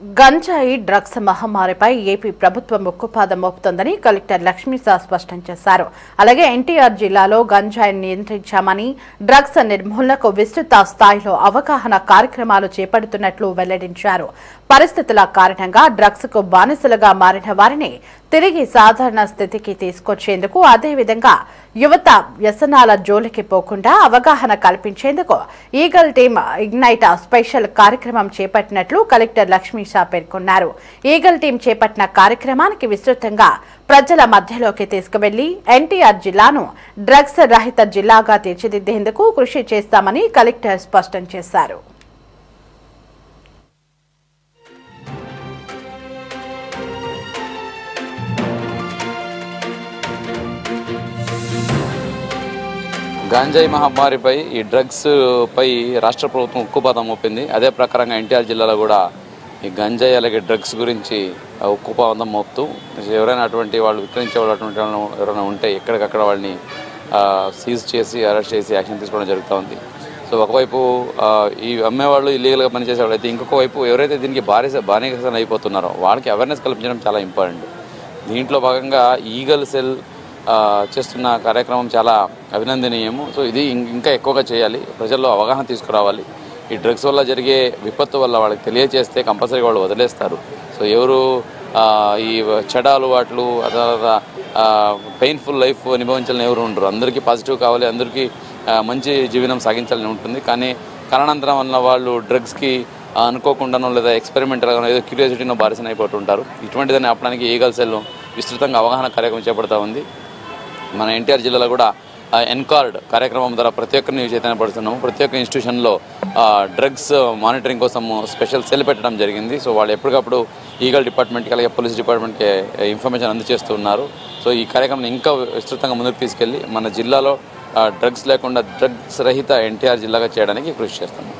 గంజాయి డ్రగ్స్ మహమ్మారిపై ఏపీ ప్రభుత్వం ఉక్కుపాదం మోపుతోందని కలెక్టర్ లక్ష్మీశా స్పష్టం చేశారు. అలాగే ఎన్టీఆర్ జిల్లాలో గంజాయిని నియంత్రించామని, డ్రగ్స్ నిర్మూలనకు విస్తృత స్థాయిలో అవగాహన కార్యక్రమాలు చేపడుతున్నట్లు వెల్లడించారు. పరిస్థితుల కారణంగా డ్రగ్స్ కు బానిసలుగా మారిన వారిని తిరిగి సాధారణ స్థితికి తీసుకొచ్చేందుకు, అదేవిధంగా యువత వ్యసనాల జోలికి పోకుండా అవగాహన కల్పించేందుకు ఈగల్ టీమ్ ఇగ్నైట్ స్పెషల్ కార్యక్రమం చేపట్టినట్లు కలెక్టర్ లక్ష్మీశా పేర్కొన్నారు. ఈగల్ టీం చేపట్టిన కార్యక్రమానికి విస్తృతంగా ప్రజల మధ్యలోకి తీసుకువెళ్లి ఎన్టీఆర్ జిల్లాను డ్రగ్స్ రహిత జిల్లాగా తీర్చిదిద్దేందుకు కృషి చేస్తామని కలెక్టర్ స్పష్టం చేశారు. గాంజాయి మహమ్మారిపై ఈ డ్రగ్స్ పై రాష్ట్ర ప్రభుత్వం ఉక్కుపాదం మోపింది. అదే ప్రకారంగా ఎన్టీఆర్ జిల్లాలో కూడా ఈ గంజాయి అలాగే డ్రగ్స్ గురించి ఉక్కుపాదం మోపుతూ ఎవరైనా అటువంటి వాళ్ళు విక్రయించే వాళ్ళు అటువంటి ఎవరైనా ఉంటే ఎక్కడికక్కడ వాళ్ళని సీజ్ చేసి అరెస్ట్ చేసి యాక్షన్ తీసుకోవడం జరుగుతూ ఉంది. సో ఒకవైపు ఈ అమ్మేవాళ్ళు ఇల్లీగల్గా పనిచేసేవాళ్ళు అయితే, ఇంకొక వైపు ఎవరైతే దీనికి బానిసలు అయిపోతున్నారో వాళ్ళకి అవేర్నెస్ కల్పించడం చాలా ఇంపార్టెంట్. దీంట్లో భాగంగా ఈగల్ సెల్ చేస్తున్న కార్యక్రమం చాలా అభినందనీయము. సో ఇది ఇంకా ఎక్కువగా చేయాలి, ప్రజల్లో అవగాహన తీసుకురావాలి. ఈ డ్రగ్స్ వల్ల జరిగే విపత్తు వల్ల వాళ్ళకి తెలియజేస్తే కంపల్సరీ వాళ్ళు వదిలేస్తారు. సో ఎవరు ఈ చెడ అలవాట్లు తర్వాత పెయిన్ఫుల్ లైఫ్ అనుభవించాలని ఎవరు ఉండరు. అందరికీ పాజిటివ్ కావాలి, అందరికీ మంచి జీవనం సాగించాలని ఉంటుంది. కానీ కారణాంతరం వల్ల వాళ్ళు డ్రగ్స్కి అనుకోకుండానో లేదా ఎక్స్పెరిమెంటల్గానో ఏదో క్యూరియాసిటీనో బారిసన అయిపోతుంటారు. ఇటువంటిదాన్ని ఆపడానికి ఈగల్ సెల్ విస్తృతంగా అవగాహన కార్యక్రమం చేపడతా ఉంది. మన ఎన్టీఆర్ జిల్లాలో కూడా ఎన్కార్డ్ కార్యక్రమం ద్వారా ప్రతి ఒక్కరిని చైతన్యపడుతున్నాము. ప్రతి ఒక్క ఇన్స్టిట్యూషన్లో డ్రగ్స్ మానిటరింగ్ కోసం స్పెషల్ సెల్ పెట్టడం జరిగింది. సో వాళ్ళు ఎప్పటికప్పుడు ఈగల్ డిపార్ట్మెంట్కి అలాగే పోలీస్ డిపార్ట్మెంట్కి ఇన్ఫర్మేషన్ అందజేస్తూ ఉన్నారు. సో ఈ కార్యక్రమం ఇంకా విస్తృతంగా ముందుకు తీసుకెళ్ళి మన జిల్లాలో డ్రగ్స్ లేకుండా డ్రగ్స్ రహిత ఎన్టీఆర్ జిల్లాగా చేయడానికి కృషి చేస్తాము.